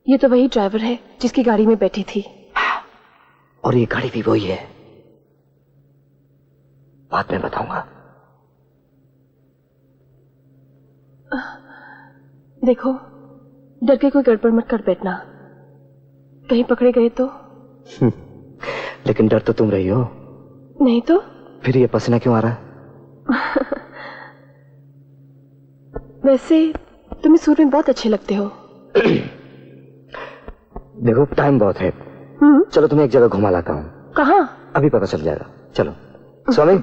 ये तो वही ड्राइवर है जिसकी गाड़ी में बैठी थी। और ये गाड़ी भी वही है। बाद में बताऊंगा। देखो, डर के कोई गड़बड़ मत कर बैठना, कहीं पकड़े गए तो। लेकिन डर तो तुम रही हो। नहीं तो फिर ये पसीना क्यों आ रहा है? वैसे तुम इस सूट में बहुत अच्छे लगते हो। देखो टाइम बहुत है। चलो तुम्हें एक जगह घुमा लाता हूँ। कहाँ? अभी पता चल जाएगा। चलो स्वामी।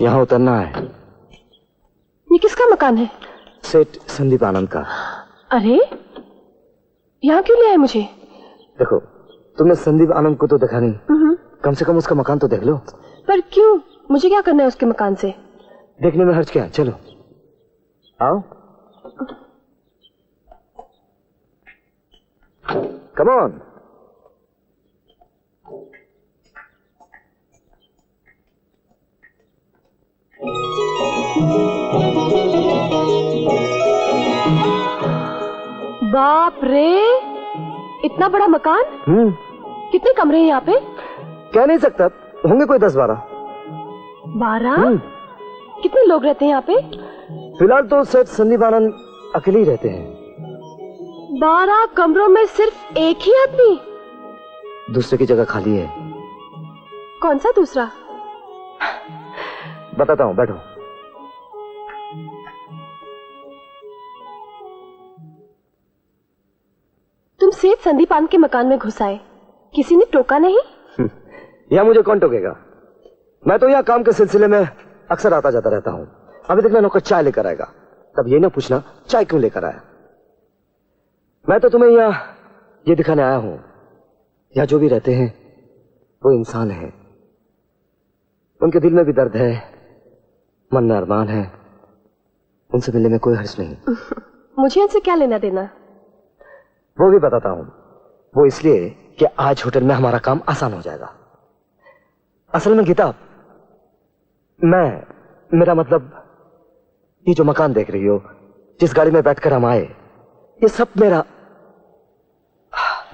यहाँ उतरना है। ये किसका मकान है? सेठ संदीप आनंद का। अरे यहाँ क्यों ले आए मुझे? देखो तुमने संदीप आनंद को तो देखा नहीं, कम से कम उसका मकान तो देख लो। पर क्यों? मुझे क्या करना है उसके मकान से? देखने में हर्ज क्या है? चलो आओ। Come on. बाप रे, इतना बड़ा मकान। कितने कमरे हैं यहाँ पे? कह नहीं सकता, होंगे कोई 10-12। 12? कितने लोग रहते हैं यहाँ पे? फिलहाल तो सेठ संदीप आनंद अकेले ही रहते हैं। 12 कमरों में सिर्फ एक ही आदमी? दूसरे की जगह खाली है। कौन सा दूसरा? बताता हूँ, बैठो। तुम सेठ संदीप आनंद के मकान में घुस आए, किसी ने टोका नहीं? यह मुझे कौन टोकेगा? मैं तो यहाँ काम के सिलसिले में अक्सर आता जाता रहता हूँ। अभी देखना नौकर चाय लेकर आएगा, तब ये ना पूछना चाय क्यों लेकर आया। मैं तो तुम्हें यहाँ ये दिखाने आया हूँ, यहाँ जो भी रहते हैं वो इंसान हैं। उनके दिल में भी दर्द है, मन में अरमान है। उनसे मिलने में कोई हर्ज नहीं। मुझे उनसे क्या लेना देना? वो भी बताता हूँ। वो इसलिए कि आज होटल में हमारा काम आसान हो जाएगा। असल में गीता, मेरा मतलब ये जो मकान देख रही हो, जिस गाड़ी में बैठकर हम आए, ये सब मेरा।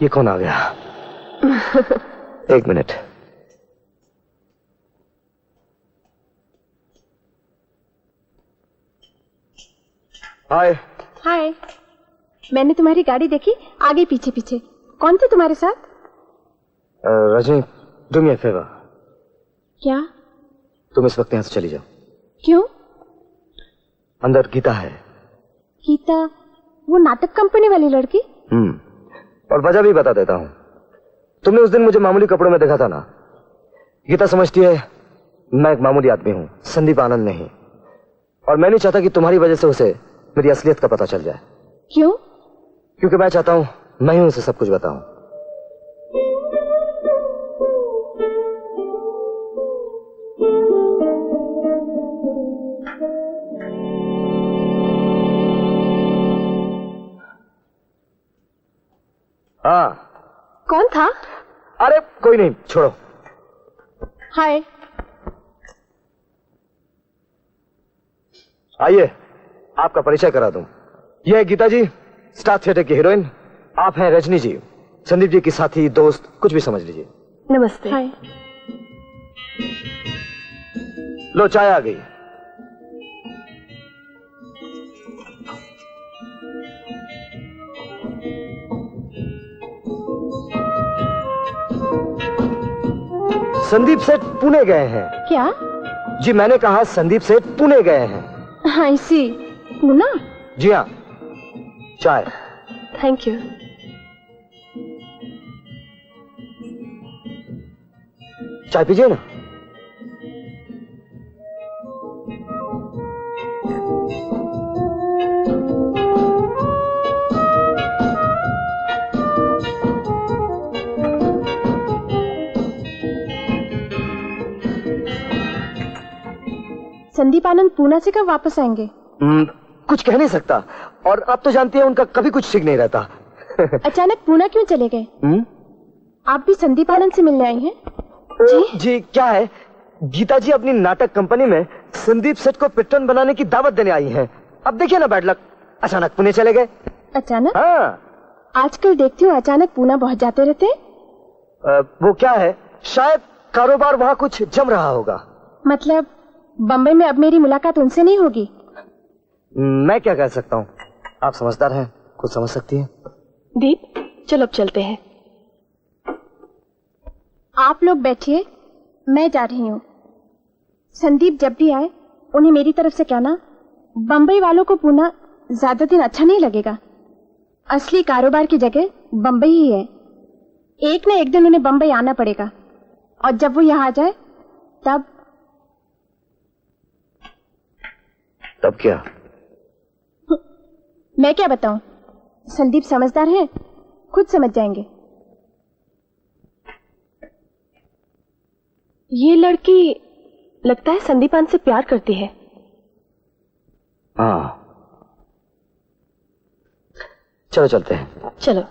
ये कौन आ गया? एक मिनट। हाय। हाय। मैंने तुम्हारी गाड़ी देखी, आगे पीछे पीछे। कौन थे तुम्हारे साथ? Rajni, do me a favour. क्या? तुम इस वक्त यहाँ से चली जाओ। क्यों? अंदर गीता है। गीता? वो नाटक कंपनी वाली लड़की? और वजह भी बता देता हूँ। तुमने उस दिन मुझे मामूली कपड़ों में देखा था ना। गीता समझती है मैं एक मामूली आदमी हूँ, संदीप आनंद नहीं। और मैं नहीं चाहता कि तुम्हारी वजह से उसे मेरी असलियत का पता चल जाए। क्यों? क्योंकि मैं चाहता हूँ मैं ही उसे सब कुछ बताऊं। हाँ। कौन था? अरे कोई नहीं, छोड़ो। हाय। आइए आपका परिचय करा दूं। यह है गीता जी, स्टार थिएटर की हीरोइन। आप हैं रजनी जी, संदीप जी की साथी, दोस्त, कुछ भी समझ लीजिए। नमस्ते। हाय। लो चाय आ गई। संदीप सेठ पुणे गए हैं। क्या? जी मैंने कहा संदीप सेठ पुणे गए हैं। हाँ इसी पुणे? जी हाँ। चाय। Thank you. चाय पीजिए ना। संदीप आनंद पुणे से कब वापस आएंगे? कुछ कह नहीं सकता, और आप तो जानती हैं उनका कभी कुछ ठीक नहीं रहता। अचानक पुणे क्यों चले गए? आप भी संदीप आनंद से मिलने आई हैं? जी क्या है, गीता जी अपनी नाटक कंपनी में संदीप सेठ को पिट्टन बनाने की दावत देने आई हैं। अब देखिए ना बैड लक, अचानक पुणे चले गए। अचानक? हाँ। आजकल देखती हूँ अचानक पूना पहुंच जाते रहते। वो क्या है, शायद कारोबार वहाँ कुछ जम रहा होगा। मतलब बम्बई में अब मेरी मुलाकात उनसे नहीं होगी? मैं क्या कह सकता हूँ, आप समझदार हैं, कुछ समझ सकती हैं। दीप चलो अब चलते हैं। आप लोग बैठिए, मैं जा रही हूँ। संदीप जब भी आए उन्हें मेरी तरफ से कहना, बम्बई वालों को पूना ज्यादा दिन अच्छा नहीं लगेगा। असली कारोबार की जगह बम्बई ही है। एक न एक दिन उन्हें बम्बई आना पड़ेगा, और जब वो यहाँ आ जाए तब क्या? मैं क्या बताऊं, संदीप समझदार है, खुद समझ जाएंगे। ये लड़की लगता है संदीपान से प्यार करती है। हाँ, चलो चलते हैं। चलो।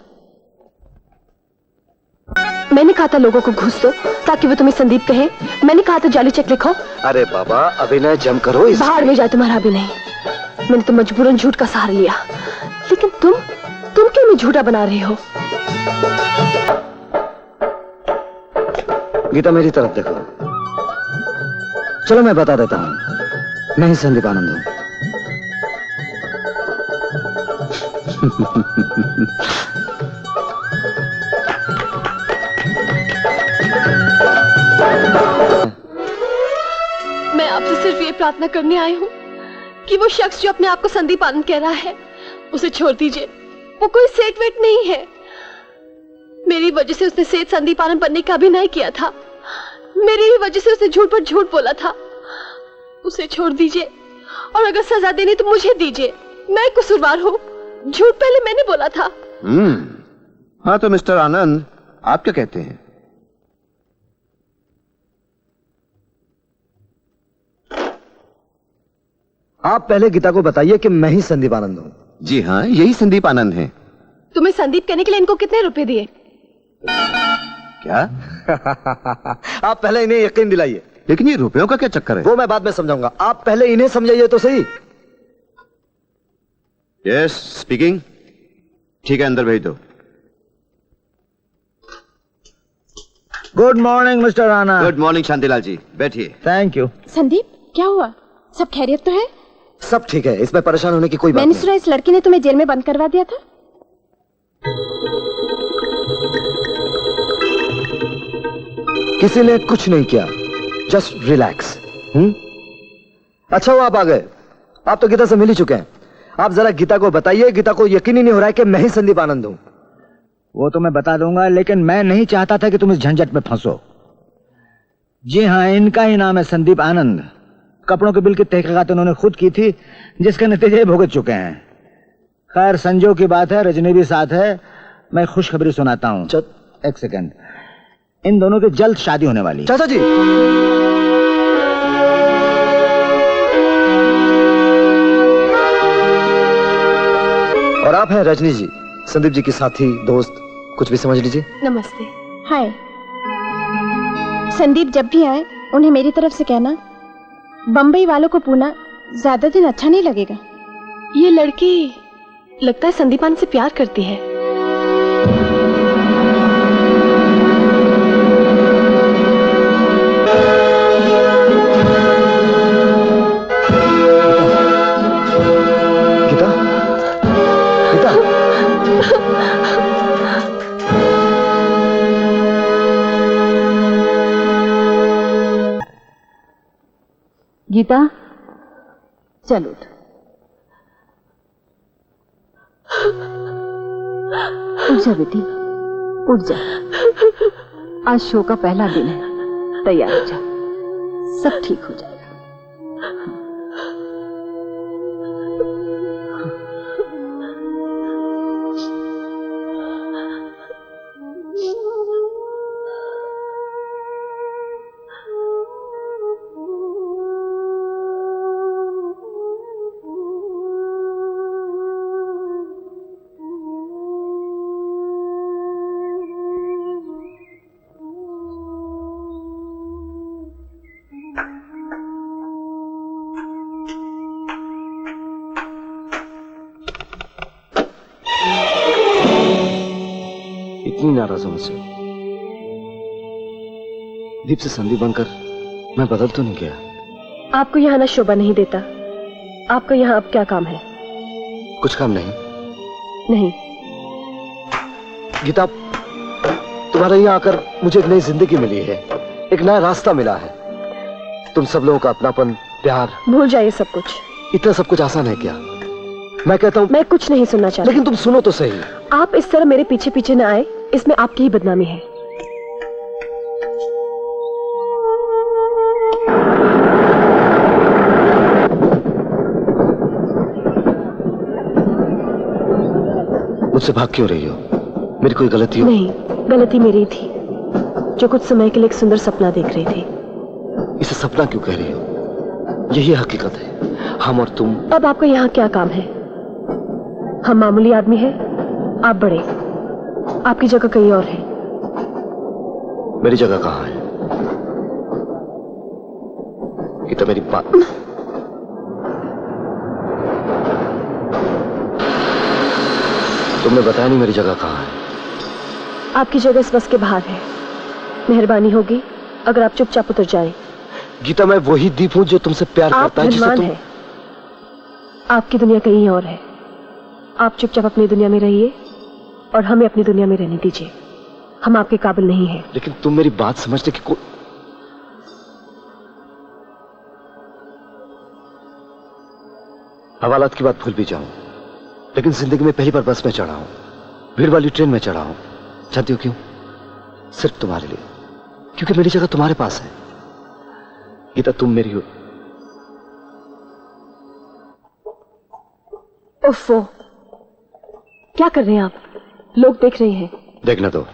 मैंने कहा था लोगों को घूस दो ताकि वो तुम्हें संदीप कहे। मैंने कहा था जाली चेक लिखो। अरे बाबा, अभिनय जम करो। बाहर में जाए तुम्हारा अभिनय। मैंने तो मजबूरन झूठ का सहारा लिया, लेकिन तुम क्यों नहीं झूठा बना रहे हो? गीता मेरी तरफ देखो। चलो मैं बता देता हूँ, मैं ही संदीप आनंद हूँ। मैं आपसे सिर्फ ये प्रार्थना करने आई हूँ कि वो शख्स जो अपने आप को संदीप आनंद कह रहा है, उसे छोड़ दीजिए। वो कोई सेठ वेट नहीं है। मेरी वजह से उसने सेठ संदीप आनंद बनने का अभिनय किया था। मेरी ही वजह से उसने झूठ पर झूठ बोला था। उसे छोड़ दीजिए, और अगर सजा देनी तो मुझे दीजिए। मैं कसूरवार हूँ, झूठ पहले मैंने बोला था। हाँ तो मिस्टर आनंद, आप क्या कहते हैं? आप पहले गीता को बताइए कि मैं ही संदीप आनंद हूँ। जी हाँ, यही संदीप आनंद हैं। तुम्हें संदीप कहने के लिए इनको कितने रुपए दिए? क्या? आप पहले इन्हें यकीन दिलाइए। लेकिन ये रुपयों का क्या चक्कर है? वो मैं बाद में समझाऊंगा, आप पहले इन्हें समझाइए तो सही। Yes, speaking. ठीक है, अंदर भेज दो। गुड मॉर्निंग मिस्टर आनंद। गुड मॉर्निंग शांतिलाल जी, बैठिए। Thank you. संदीप, क्या हुआ? सब खैरियत तो है? सब ठीक है, इसमें परेशान होने की कोई बात मैंने नहीं। सुना इस लड़की ने तुम्हें जेल में बंद करवा दिया था। किसी ने कुछ नहीं किया, जस्ट रिलैक्स। अच्छा हुआ आप आ गए। आप तो गीता से मिल ही चुके हैं। आप जरा गीता को बताइए, गीता को यकीन ही नहीं हो रहा है कि मैं ही संदीप आनंद हूं। वो तो मैं बता दूंगा, लेकिन मैं नहीं चाहता था कि तुम इस झंझट में फंसो। जी हाँ, इनका ही नाम है संदीप आनंद। कपड़ों के बिल की तहकीकात उन्होंने खुद की थी, जिसके नतीजे भुगत चुके हैं। खैर, संजोग की बात है, रजनी भी साथ है। मैं खुशखबरी सुनाता हूँ। एक सेकंड, इन दोनों की जल्द शादी होने वाली। चाचा जी, और आप हैं रजनी जी, संदीप जी की साथी, दोस्त, कुछ भी समझ लीजिए। नमस्ते। हाय। संदीप जब भी आए उन्हें मेरी तरफ से कहना, बम्बई वालों को पूना ज्यादा दिन अच्छा नहीं लगेगा। ये लड़की लगता है संदीपान से प्यार करती है। गीता, गीता, गीता, चल उठ। उठ जा बेटी, उठ जा। आज शो का पहला दिन है, तैयार हो जा, सब ठीक हो जाएगा। नाराज हो मुझसे? दीप से संदीप बनकर मैं बदल तो नहीं गया? आपको यहाँ आना शोभा नहीं देता। आपका यहाँ अब क्या काम है? कुछ काम नहीं। नहीं। गीता, तुम्हारे यहाँ आकर मुझे एक नई जिंदगी मिली है, एक नया रास्ता मिला है। तुम सब लोगों का अपनापन, प्यार, भूल जाइए सब कुछ। इतना सब कुछ आसान है क्या? मैं कहता हूँ मैं कुछ नहीं सुनना चाहती। लेकिन तुम सुनो तो सही। आप इस तरह मेरे पीछे पीछे न आए, इसमें आपकी ही बदनामी है। मुझसे भाग क्यों रही हो? मेरी कोई गलती हो? नहीं, गलती मेरी थी, जो कुछ समय के लिए एक सुंदर सपना देख रही थी। इसे सपना क्यों कह रही हो? यही हकीकत है, हम और तुम। अब आपका यहाँ क्या काम है? हम मामूली आदमी हैं, आप बड़े। आपकी जगह कहीं और है। मेरी जगह कहाँ है? गीता, मेरी बात। तुमने बताया नहीं मेरी जगह कहाँ है। आपकी जगह इस बस के बाहर है। मेहरबानी होगी अगर आप चुपचाप उतर जाएं। गीता, मैं वही दीप हूँ जो तुमसे प्यार करता है, जिसे धनवान तुम... है। आपकी दुनिया कहीं और है। आप चुपचाप अपनी दुनिया में रहिए और हमें अपनी दुनिया में रहने दीजिए। हम आपके काबिल नहीं हैं। लेकिन तुम मेरी बात समझते कि हवालात की बात भूल भी जाऊं, लेकिन जिंदगी में पहली बार बस में चढ़ा हूं, भीड़ वाली ट्रेन में चढ़ा हूं। जानती हो क्यों? सिर्फ तुम्हारे लिए, क्योंकि मेरी जगह तुम्हारे पास है। गीता, तुम मेरी हो। उफ़्फ़ो, क्या कर रहे हैं आप? लोग देख रहे हैं। देखने दो,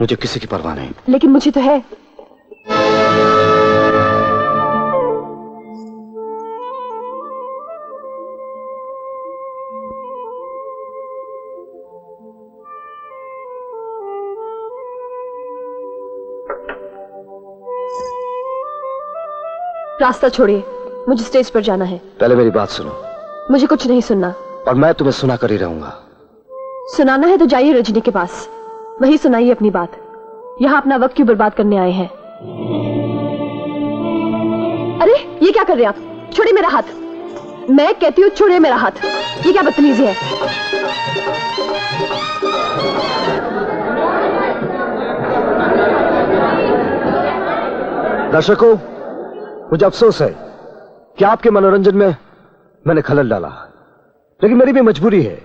मुझे किसी की परवाह नहीं। लेकिन मुझे तो है। रास्ता छोड़िए, मुझे स्टेज पर जाना है। पहले मेरी बात सुनो। मुझे कुछ नहीं सुनना। और मैं तुम्हें सुना कर ही रहूंगा। सुनाना है तो जाइए रजनी के पास, वही सुनाइए अपनी बात। यहाँ अपना वक्त क्यों बर्बाद करने आए हैं? अरे ये क्या कर रहे हैं आप? छोड़िए मेरा हाथ। मैं कहती हूँ छोड़िए मेरा हाथ। ये क्या बदतमीजी है? दर्शकों, मुझे अफसोस है कि आपके मनोरंजन में मैंने खलल डाला, लेकिन मेरी भी मजबूरी है।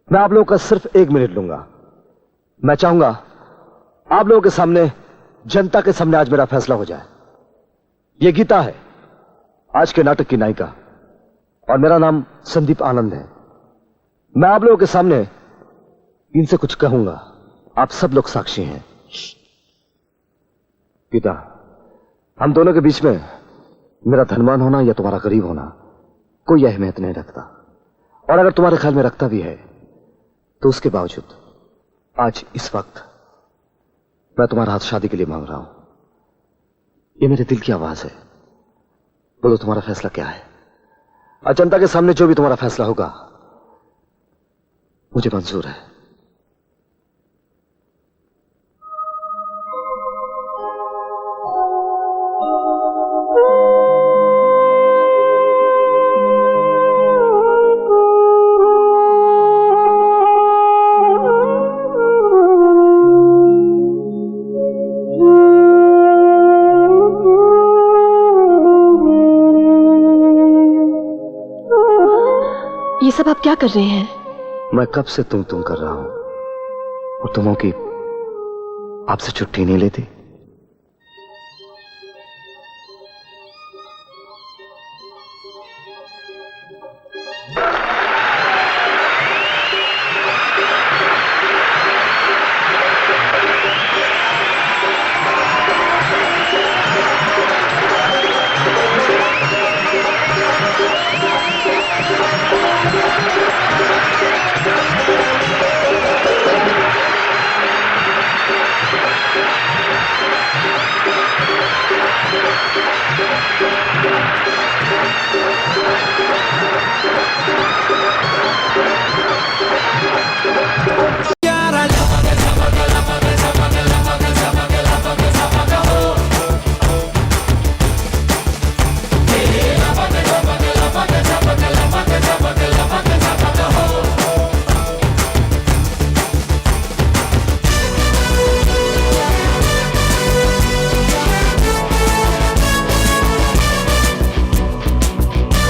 मैं आप लोगों का सिर्फ 1 मिनट लूंगा। मैं चाहूंगा आप लोगों के सामने, जनता के सामने आज मेरा फैसला हो जाए। ये गीता है, आज के नाटक की नायिका, और मेरा नाम संदीप आनंद है। मैं आप लोगों के सामने इनसे कुछ कहूंगा, आप सब लोग साक्षी हैं। गीता, हम दोनों के बीच में मेरा धनवान होना या तुम्हारा गरीब होना कोई अहमियत नहीं रखता, और अगर तुम्हारे ख्याल में रखता भी है तो उसके बावजूद आज इस वक्त मैं तुम्हारा हाथ शादी के लिए मांग रहा हूं। ये मेरे दिल की आवाज है। बोलो, तुम्हारा फैसला क्या है? और जनता के सामने जो भी तुम्हारा फैसला होगा मुझे मंजूर है। ये सब आप क्या कर रहे हैं? मैं कब से तुम कर रहा हूं, और तुमों की आपसे छुट्टी नहीं लेती।